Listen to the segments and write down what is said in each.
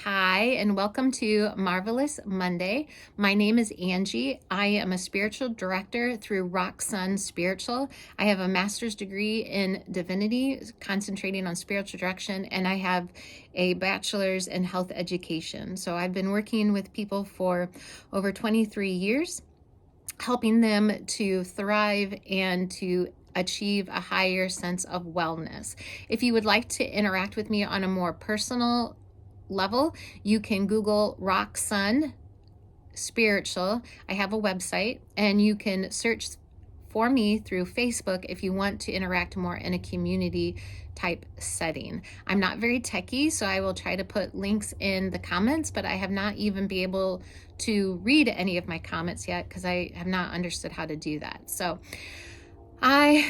Hi, and welcome to Marvelous Monday. My name is Angie. I am a spiritual director through Rock Sun Spiritual. I have a master's degree in divinity, concentrating on spiritual direction, and I have a bachelor's in health education. So I've been working with people for over 23 years, helping them to thrive and to achieve a higher sense of wellness. If you would like to interact with me on a more personal level, you can Google Rock Sun Spiritual. I have a website, and you can search for me through Facebook if you want to interact more in a community type setting. I'm not very techy, so I will try to put links in the comments, but I have not even been able to read any of my comments yet because I have not understood how to do that. So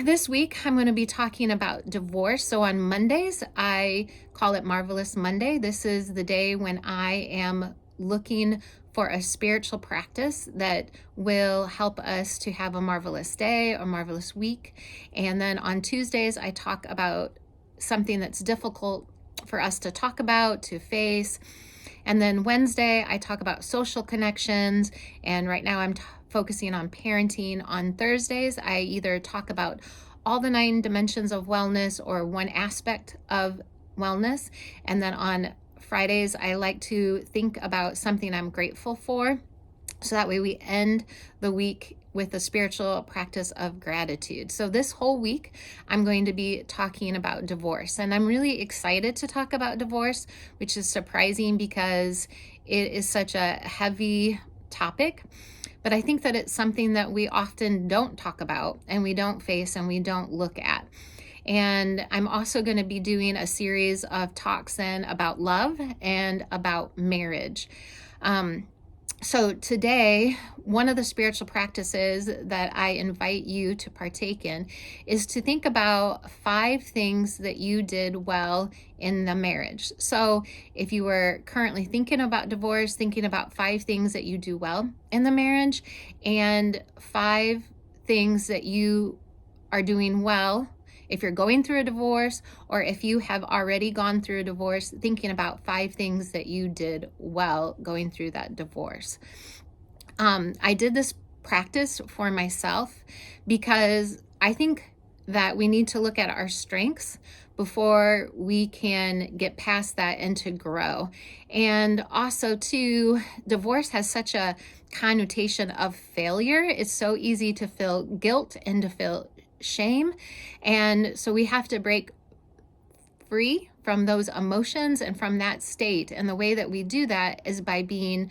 this week I'm going to be talking about divorce. So on Mondays, I call it Marvelous Monday. This is the day when I am looking for a spiritual practice that will help us to have a marvelous day or marvelous week. And then on Tuesdays, I talk about something that's difficult for us to talk about, to face. And then Wednesday, I talk about social connections. And right now I'm focusing on parenting. On Thursdays, I either talk about all the 9 dimensions of wellness or one aspect of wellness. And then on Fridays, I like to think about something I'm grateful for. So that way we end the week with a spiritual practice of gratitude. So this whole week, I'm going to be talking about divorce. And I'm really excited to talk about divorce, which is surprising because it is such a heavy topic. But I think that it's something that we often don't talk about, and we don't face, and we don't look at. And I'm also going to be doing a series of talks then about love and about marriage. So today, one of the spiritual practices that I invite you to partake in is to think about 5 things that you did well in the marriage. So if you were currently thinking about divorce, thinking about 5 things that you do well in the marriage and 5 things that you are doing well if you're going through a divorce, or if you have already gone through a divorce, thinking about 5 things that you did well going through that divorce. I did this practice for myself because I think that we need to look at our strengths before we can get past that and to grow. And also, too, divorce has such a connotation of failure. It's so easy to feel guilt and to feel shame. And so we have to break free from those emotions and from that state. And the way that we do that is by being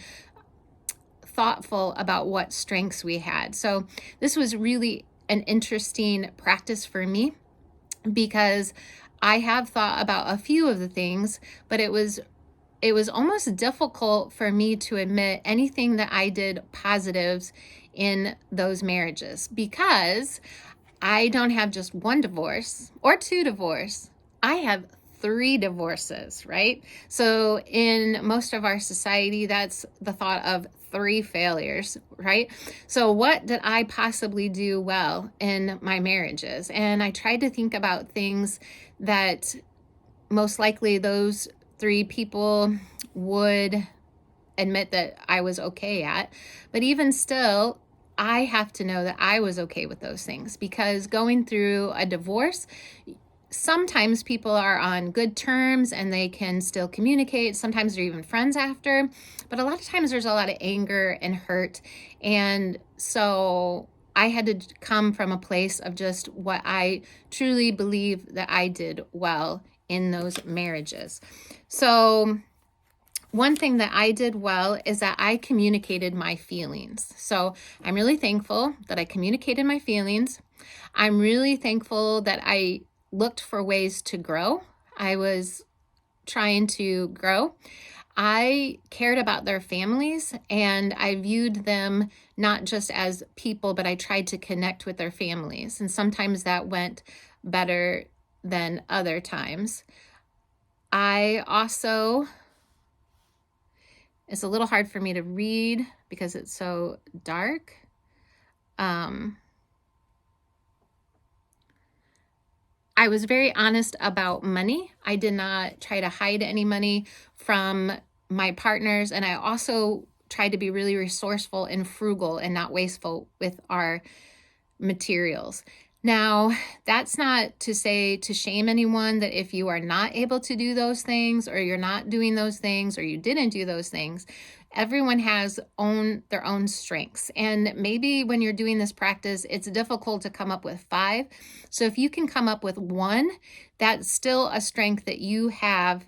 thoughtful about what strengths we had. So this was really an interesting practice for me because I have thought about a few of the things, but it was almost difficult for me to admit anything that I did positives in those marriages because I don't have just one divorce or 2 divorces. I have 3 divorces, right? So in most of our society, that's the thought of 3 failures, right? So what did I possibly do well in my marriages? And I tried to think about things that most likely those 3 people would admit that I was okay at. But even still, I have to know that I was okay with those things, because going through a divorce, sometimes people are on good terms and they can still communicate. Sometimes they're even friends after, but a lot of times there's a lot of anger and hurt. And so I had to come from a place of just what I truly believe that I did well in those marriages. So one thing that I did well is that I communicated my feelings. So I'm really thankful that I communicated my feelings. I'm really thankful that I looked for ways to grow. I was trying to grow. I cared about their families, and I viewed them not just as people, but I tried to connect with their families. And sometimes that went better than other times. I also It's a little hard for me to read because it's so dark. I was very honest about money. I did not try to hide any money from my partners, and I also tried to be really resourceful and frugal and not wasteful with our materials. Now, that's not to say to shame anyone that if you are not able to do those things, or you're not doing those things, or you didn't do those things. Everyone has their own strengths. And maybe when you're doing this practice, it's difficult to come up with 5. So if you can come up with 1, that's still a strength that you have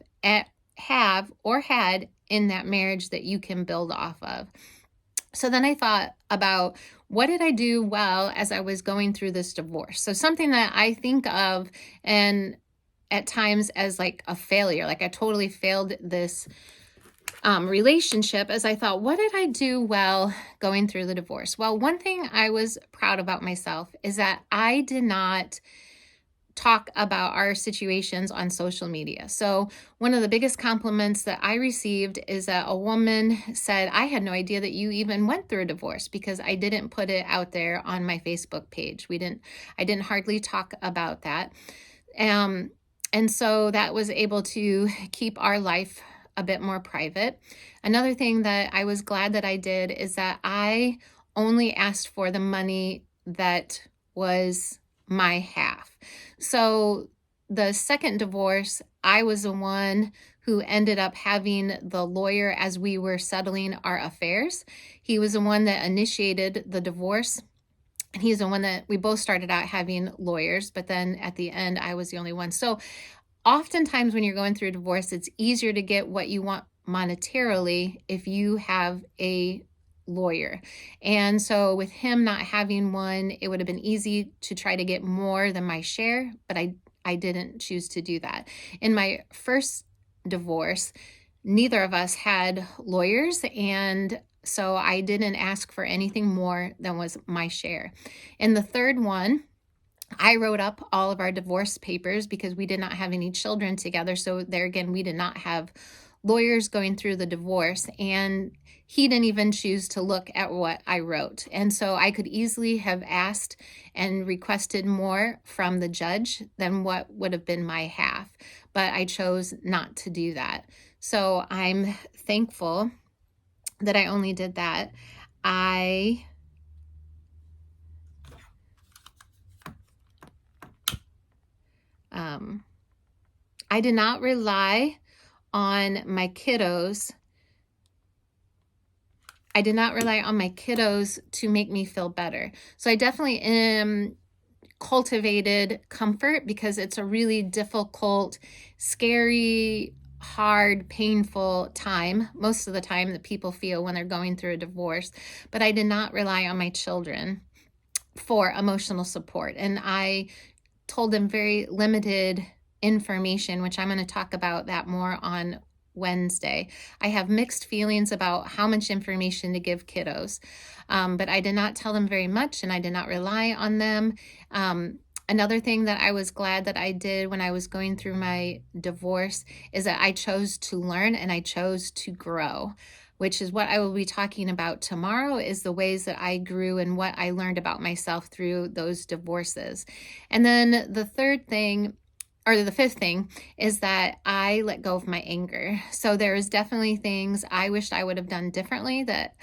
or had in that marriage that you can build off of. So then I thought about, what did I do well as I was going through this divorce? So something that I think of and at times as like a failure, like I totally failed this relationship, as I thought, what did I do well going through the divorce? Well, one thing I was proud about myself is that I did not talk about our situations on social media. So one of the biggest compliments that I received is that a woman said, I had no idea that you even went through a divorce, because I didn't put it out there on my Facebook page. I didn't hardly talk about that. And so that was able to keep our life a bit more private. Another thing that I was glad that I did is that I only asked for the money that was my half. So the second divorce, I was the one who ended up having the lawyer as we were settling our affairs. He was the one that initiated the divorce. And he's the one that we both started out having lawyers, but then at the end, I was the only one. So oftentimes when you're going through a divorce, it's easier to get what you want monetarily if you have a lawyer. And so with him not having one, it would have been easy to try to get more than my share, but I didn't choose to do that. In my first divorce, neither of us had lawyers, and so I didn't ask for anything more than was my share. In the third one, I wrote up all of our divorce papers because we did not have any children together. So there again, we did not have lawyers going through the divorce, and he didn't even choose to look at what I wrote. And so I could easily have asked and requested more from the judge than what would have been my half, but I chose not to do that. So I'm thankful that I only did that. I did not rely on my kiddos. I did not rely on my kiddos to make me feel better. So I definitely cultivated comfort, because it's a really difficult, scary, hard, painful time, most of the time, that people feel when they're going through a divorce. But I did not rely on my children for emotional support. And I told them very limited information, which I'm going to talk about that more on Wednesday. I have mixed feelings about how much information to give kiddos, but I did not tell them very much, and I did not rely on them. Another thing that I was glad that I did when I was going through my divorce is that I chose to learn and I chose to grow, which is what I will be talking about tomorrow, is the ways that I grew and what I learned about myself through those divorces. And then the fifth thing is that I let go of my anger. So there is definitely things I wished I would have done differently that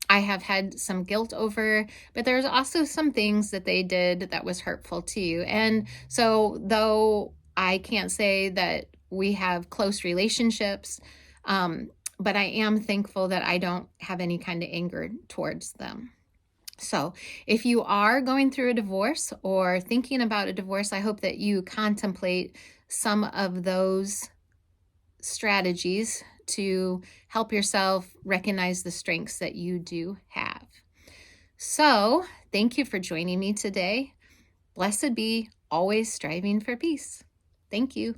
I have had some guilt over, but there's also some things that they did that was hurtful too. And so though I can't say that we have close relationships, but I am thankful that I don't have any kind of anger towards them. So if you are going through a divorce or thinking about a divorce, I hope that you contemplate some of those strategies to help yourself recognize the strengths that you do have. So thank you for joining me today. Blessed be, always striving for peace. Thank you.